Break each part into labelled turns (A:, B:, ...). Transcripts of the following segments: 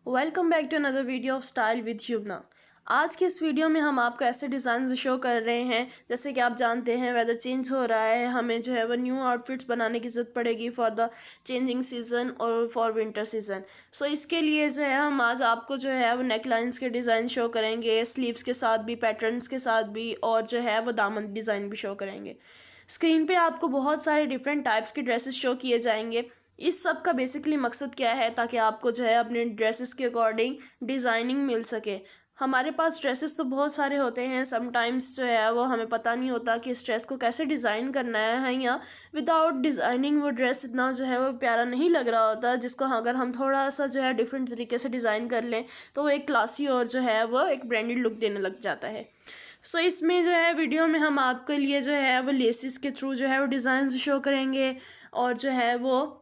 A: Welcome back to another video of style with Yumna. आज के इस वीडियो में हम आपको ऐसे डिज़ाइन शो कर रहे हैं जैसे कि आप जानते हैं वेदर चेंज हो रहा है, हमें जो है वो न्यू आउटफिट्स बनाने की ज़रूरत पड़ेगी फॉर द चेंजिंग सीज़न और फॉर विंटर सीज़न। सो इसके लिए जो है हम आज आपको जो है वो नेक लाइन्स के डिज़ाइन शो करेंगे, स्लीव्स के साथ भी, पैटर्न्स के साथ भी, और जो है वो दामन डिज़ाइन भी शो करेंगे। स्क्रीन पे आपको बहुत सारे डिफरेंट टाइप्स के ड्रेसेस शो किए जाएंगे। इस सब का बेसिकली मकसद क्या है, ताकि आपको जो है अपने ड्रेसेस के अकॉर्डिंग डिज़ाइनिंग मिल सके। हमारे पास ड्रेसेस तो बहुत सारे होते हैं, समटाइम्स जो है वो हमें पता नहीं होता कि इस ड्रेस को कैसे डिज़ाइन करना है, या विदाउट डिज़ाइनिंग वो ड्रेस इतना जो है वो प्यारा नहीं लग रहा होता, जिसको अगर हम थोड़ा सा जो है डिफरेंट तरीके से डिज़ाइन कर लें तो वो एक क्लासी और जो है वो एक ब्रांडेड लुक देने लग जाता है। सो इसमें जो है वीडियो में हम आपके लिए जो है वो लेसिस के थ्रू जो है वो डिज़ाइन शो करेंगे, और जो है वो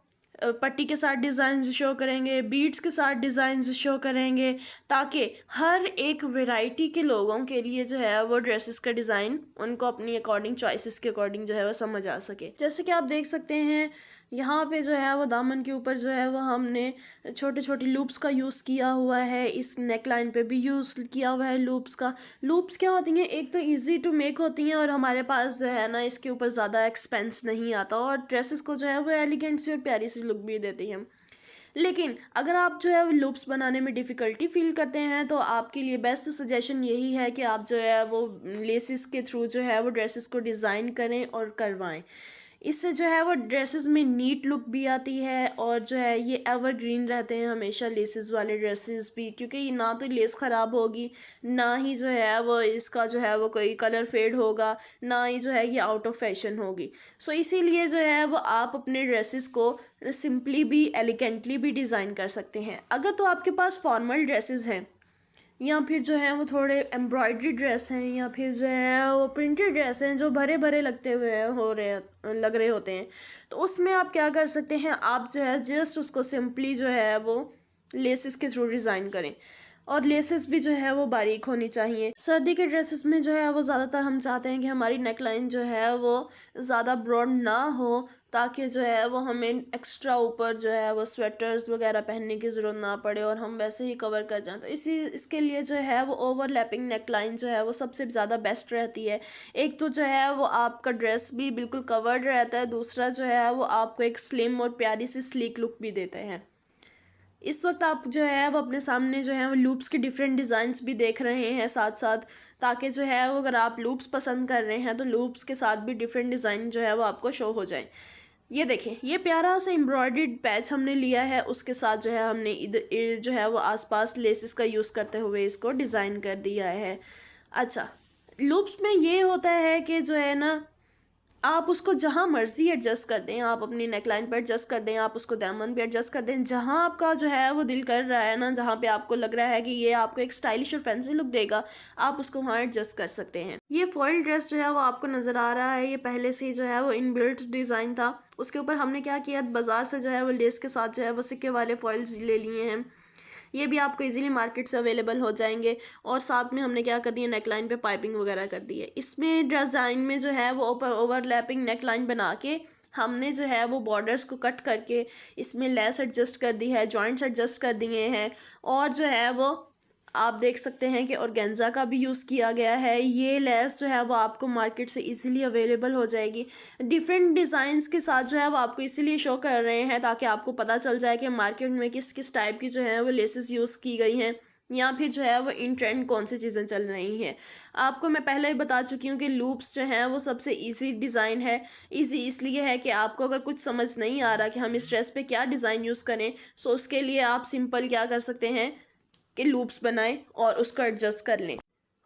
A: पट्टी के साथ डिज़ाइन शो करेंगे, बीड्स के साथ डिज़ाइन शो करेंगे, ताकि हर एक वैरायटी के लोगों के लिए जो है वो ड्रेसेस का डिज़ाइन उनको अपनी अकॉर्डिंग, चॉइसेस के अकॉर्डिंग जो है वो समझ आ सके। जैसे कि आप देख सकते हैं यहाँ पे जो है वो दामन के ऊपर जो है वो हमने छोटे छोटे लूप्स का यूज़ किया हुआ है। इस नेक लाइन पे भी यूज़ किया हुआ है लूप्स का। लूप्स क्या होती हैं, एक तो इजी टू मेक होती हैं, और हमारे पास जो है ना इसके ऊपर ज़्यादा एक्सपेंस नहीं आता, और ड्रेसेस को जो है वो एलिगेंट सी और प्यारी सी लुक भी देती हैं। लेकिन अगर आप जो है लूप्स बनाने में डिफ़िकल्टी फील करते हैं तो आपके लिए बेस्ट सजेशन यही है कि आप जो है वो लेसिस के थ्रू जो है वो ड्रेसेस को डिज़ाइन करें और करवाएं। इससे जो है वो ड्रेसेस में नीट लुक भी आती है, और जो है ये एवरग्रीन रहते हैं हमेशा लेसेस वाले ड्रेसेस भी, क्योंकि ना तो लेस ख़राब होगी, ना ही जो है वो इसका जो है वो कोई कलर फेड होगा, ना ही जो है ये आउट ऑफ फैशन होगी। सो इसीलिए जो है वो आप अपने ड्रेसेस को सिंपली भी, एलिगेंटली भी डिज़ाइन कर सकते हैं। अगर तो आपके पास फॉर्मल ड्रेसेस हैं, या फिर जो है वो थोड़े एम्ब्रॉयडरी ड्रेस हैं, या फिर जो है वो प्रिंटेड ड्रेस हैं जो भरे भरे लगते हुए लग रहे होते हैं, तो उसमें आप क्या कर सकते हैं, आप जो है जस्ट उसको सिंपली जो है वो लेसेस के थ्रू डिज़ाइन करें, और लेसेस भी जो है वो बारीक होनी चाहिए। सर्दी के ड्रेसेस में जो है वो ज़्यादातर हम चाहते हैं कि हमारी नेकलाइन जो है वो ज़्यादा ब्रॉड ना हो, ताकि जो है वो हमें एक्स्ट्रा ऊपर जो है वो स्वेटर्स वगैरह पहनने की ज़रूरत ना पड़े, और हम वैसे ही कवर कर जाएं। तो इसके लिए जो है वो ओवरलैपिंग नेकलाइन जो है वो सबसे ज़्यादा बेस्ट रहती है। एक तो जो है वो आपका ड्रेस भी बिल्कुल कवर्ड रहता है, दूसरा जो है वो आपको एक स्लिम और प्यारी सी स्लीक लुक भी देते हैं। इस वक्त आप जो है वो अपने सामने जो है वो लूप्स के डिफरेंट डिज़ाइंस भी देख रहे हैं साथ साथ, ताकि जो है वो अगर आप लूप्स पसंद कर रहे हैं तो लूप्स के साथ भी डिफरेंट डिज़ाइन जो है वो आपको शो हो जाए। ये देखें, ये प्यारा सा एम्ब्रॉयडर्ड पैच हमने लिया है, उसके साथ जो है हमने इधर जो है वो आसपास लेसेस का यूज़ करते हुए इसको डिज़ाइन कर दिया है। अच्छा, लूप्स में ये होता है कि जो है ना आप उसको जहाँ मर्जी एडजस्ट कर दें, आप अपनी नेकलाइन पर एडजस्ट कर दें, आप उसको दामन पे एडजस्ट कर दें, जहाँ आपका जो है वो दिल कर रहा है ना, जहाँ पे आपको लग रहा है कि ये आपको एक स्टाइलिश और फैंसी लुक देगा, आप उसको वहाँ एडजस्ट कर सकते हैं। ये फॉइल ड्रेस जो है वो आपको नज़र आ रहा है, ये पहले से ही जो है वो इनबिल्ट डिज़ाइन था। उसके ऊपर हमने क्या किया, बाज़ार से जो है वो लेस के साथ जो है वो सिक्के वाले फॉइल्स ले लिए हैं। ये भी आपको इजीली मार्केट से अवेलेबल हो जाएंगे, और साथ में हमने क्या कर दिया, नेकलाइन पे पाइपिंग वगैरह कर दी है। इसमें डिज़ाइन में जो है वो ओवरलैपिंग नेकलाइन बना के हमने जो है वो बॉर्डर्स को कट करके इसमें लेस एडजस्ट कर दी है, जॉइंट्स एडजस्ट कर दिए हैं, और जो है वो आप देख सकते हैं कि ऑर्गेन्जा का भी यूज़ किया गया है। ये लेस जो है वो आपको मार्केट से इजीली अवेलेबल हो जाएगी। डिफरेंट डिज़ाइंस के साथ जो है वो आपको इसीलिए शो कर रहे हैं, ताकि आपको पता चल जाए कि मार्केट में किस किस टाइप की जो है वो लेसेस यूज़ की गई हैं, या फिर जो है वो इन ट्रेंड कौन सी चीज़ें चल रही हैं। आपको मैं पहले ही बता चुकी हूँ कि लूप्स जो हैं वो सबसे इजी डिज़ाइन है। इजी इसलिए है कि आपको अगर कुछ समझ नहीं आ रहा कि हम इस ड्रेस पे क्या डिज़ाइन यूज़ करें, सो उसके लिए आप सिंपल क्या कर सकते हैं कि लूप्स बनाएं और उसको एडजस्ट कर लें।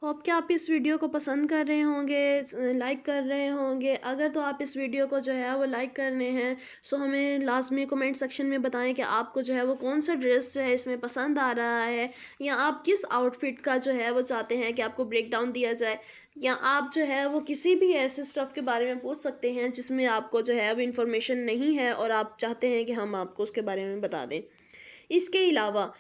A: होप कि आप इस वीडियो को पसंद कर रहे होंगे, लाइक कर रहे होंगे। अगर तो आप इस वीडियो को जो है वो लाइक करने हैं, सो हमें लाजमी कमेंट सेक्शन में बताएं कि आपको जो है वो कौन सा ड्रेस जो है इसमें पसंद आ रहा है, या आप किस आउटफिट का जो है वो चाहते हैं कि आपको ब्रेक डाउन दिया जाए, या आप जो है वो किसी भी ऐसे स्टफ़ के बारे में पूछ सकते हैं जिसमें आपको जो है वो इन्फॉर्मेशन नहीं है और आप चाहते हैं कि हम आपको उसके बारे में बता दें। इसके अलावा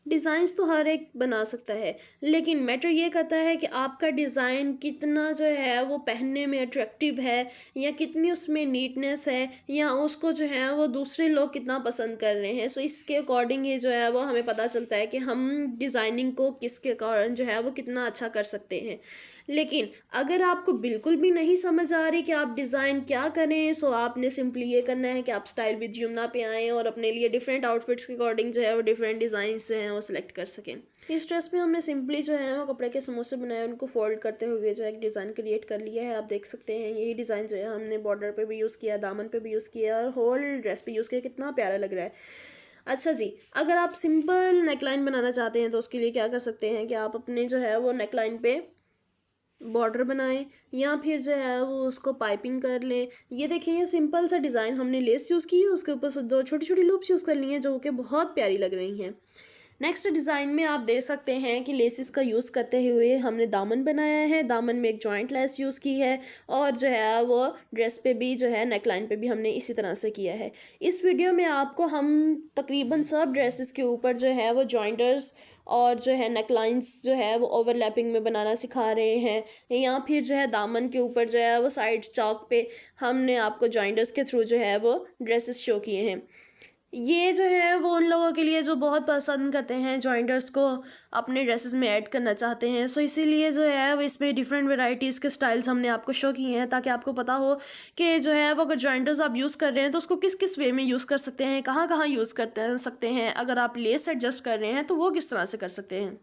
A: डिज़ाइंस तो हर एक बना सकता है, लेकिन मैटर ये करता है कि आपका डिज़ाइन कितना जो है वो पहनने में अट्रैक्टिव है, या कितनी उसमें नीटनेस है, या उसको जो है वो दूसरे लोग कितना पसंद कर रहे हैं। सो इसके अकॉर्डिंग ही जो है वो हमें पता चलता है कि हम डिज़ाइनिंग को किसके कारण जो है वो कितना अच्छा कर सकते हैं। लेकिन अगर आपको बिल्कुल भी नहीं समझ आ रही कि आप डिज़ाइन क्या करें, सो आपने सिंपली ये करना है कि आप स्टाइल विद यमुना पे आएँ और अपने लिए डिफरेंट आउटफिट्स के अकॉर्डिंग जो है वो डिफरेंट डिज़ाइन जो हैं वो सिलेक्ट कर सकें। इस ड्रेस में हमने सिंपली जो है वो कपड़े के समोसे बनाए, उनको फोल्ड करते हुए जो है एक डिज़ाइन क्रिएट कर लिया है। आप देख सकते हैं यही डिज़ाइन जो है हमने बॉर्डर पे भी यूज़ किया, दामन पे भी यूज़ किया और होल ड्रेस पे यूज़ किया। कितना प्यारा लग रहा है। अच्छा जी, अगर आप सिंपल नेकलाइन बनाना चाहते हैं तो उसके लिए क्या कर सकते हैं कि आप अपने जो है वो नेकलाइन पे बॉर्डर बनाएं, या फिर जो है वो उसको पाइपिंग कर लें। ये देखें, ये सिंपल सा डिज़ाइन हमने लेस यूज़ की है, उसके ऊपर से 2 छोटी छोटी लूप्स यूज़ कर ली हैं जो कि बहुत प्यारी लग रही हैं। नेक्स्ट डिज़ाइन में आप देख सकते हैं कि लेसिस का यूज़ करते हुए हमने दामन बनाया है। दामन में एक जॉइंट लेस यूज़ की है, और जो है वो ड्रेस पे भी जो है नेकलाइन पे भी हमने इसी तरह से किया है। इस वीडियो में आपको हम तकरीबन सब ड्रेसेस के ऊपर जो है वो जॉइंटर्स और जो है नेकलाइंस जो है वो ओवरलैपिंग में बनाना सिखा रहे हैं, या फिर जो है दामन के ऊपर जो है वो साइड्स चौक पे हमने आपको जॉइंटर्स के थ्रू जो है वो ड्रेसेस शो किए हैं। ये जो है वो उन लोगों के लिए जो बहुत पसंद करते हैं जॉइंटर्स को, अपने ड्रेसेस में ऐड करना चाहते हैं। सो इसीलिए जो है वो इसमें डिफरेंट वेराइटीज़ के स्टाइल्स हमने आपको शो किए हैं, ताकि आपको पता हो कि जो है वो अगर जॉइंटर्स आप यूज़ कर रहे हैं तो उसको किस किस वे में यूज़ कर सकते हैं, कहाँ कहाँ यूज़ करते सकते हैं। अगर आप लेस एडजस्ट कर रहे हैं तो वो किस तरह से कर सकते हैं।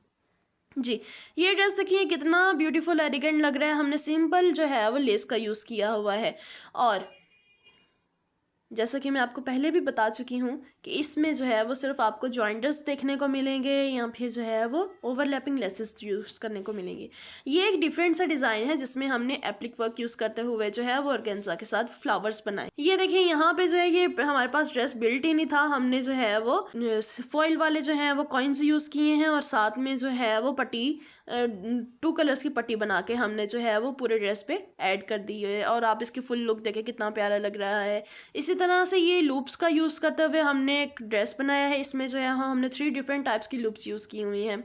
A: जी, ये ड्रेस देखिए कितना ब्यूटीफुल एलिगेंट लग रहा है। हमने सिंपल जो है वो लेस का यूज़ किया हुआ है, और जैसा कि मैं आपको पहले भी बता चुकी हूँ कि इसमें जो है वो सिर्फ आपको जॉइंटर्स देखने को मिलेंगे, या फिर जो है वो ओवरलैपिंग लेसेस यूज़ करने को मिलेंगे। ये एक डिफरेंट सा डिज़ाइन है जिसमें हमने एप्लिक वर्क यूज़ करते हुए जो है वो ऑर्गेन्जा के साथ फ्लावर्स बनाए। ये देखिए यहाँ पे जो है ये हमारे पास ड्रेस बिल्ट इन ही था। हमने जो है वो फॉइल वाले जो है वो कॉइन्स यूज़ किए हैं, और साथ में जो है वो पट्टी 2 कलर्स की पट्टी बना के हमने जो है वो पूरे ड्रेस पे ऐड कर दी है। और आप इसकी फुल लुक देखें कितना प्यारा लग रहा है। इसी तरह से ये लूप्स का यूज़ करते हुए हमने एक ड्रेस बनाया है। इसमें जो है हमने 3 डिफरेंट टाइप्स की लूप्स यूज़ की हुई हैं।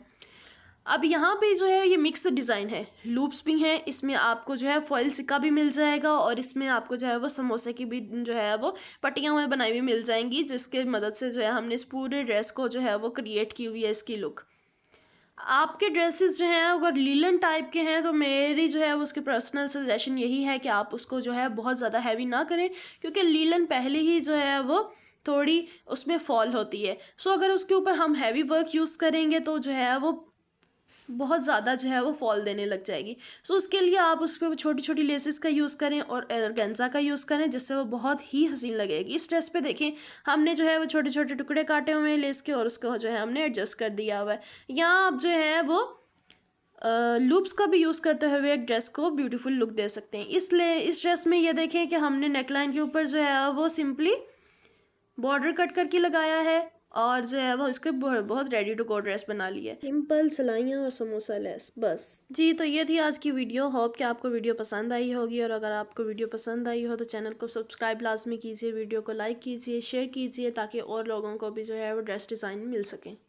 A: अब यहाँ पे जो है ये मिक्स डिज़ाइन है, लूप्स भी हैं, इसमें आपको जो है फॉइल सिक्का भी मिल जाएगा, और इसमें आपको जो है वो समोसे की भी जो है वो पट्टियाँ हुए बनाई हुई मिल जाएंगी, जिसके मदद से जो है हमने इस पूरे ड्रेस को जो है वो क्रिएट की हुई है इसकी लुक। आपके ड्रेसेस जो हैं अगर लीलन टाइप के हैं तो मेरी जो है उसकी पर्सनल सजेशन यही है कि आप उसको जो है बहुत ज़्यादा हैवी ना करें, क्योंकि लीलन पहले ही जो है वो थोड़ी उसमें फॉल होती है। सो अगर उसके ऊपर हम हैवी वर्क यूज़ करेंगे तो जो है वो बहुत ज़्यादा जो है वो फॉल देने लग जाएगी। सो उसके लिए आप उस पर छोटी छोटी लेसेस का यूज़ करें और ऑर्गेन्जा का यूज़ करें, जिससे वो बहुत ही हसीन लगेगी। इस ड्रेस पे देखें हमने जो है वो छोटे छोटे टुकड़े काटे हुए हैं लेस के, और उसको जो है हमने एडजस्ट कर दिया हुआ है। यहाँ आप जो है वो लूप्स का भी यूज़ करते हुए एक ड्रेस को ब्यूटीफुल लुक दे सकते हैं। इसलिए इस ड्रेस में ये देखें कि हमने नेकलाइन के ऊपर जो है वो सिंपली बॉर्डर कट करके लगाया है, और जो है वो इसके बहुत रेडी टू गो ड्रेस बना ली है। सिंपल सिलाइयाँ और समोसा लेस बस। जी, तो ये थी आज की वीडियो। होप कि आपको वीडियो पसंद आई होगी, और अगर आपको वीडियो पसंद आई हो तो चैनल को सब्सक्राइब लाजमी कीजिए, वीडियो को लाइक कीजिए, शेयर कीजिए, ताकि और लोगों को भी जो है वो ड्रेस डिज़ाइन मिल सके।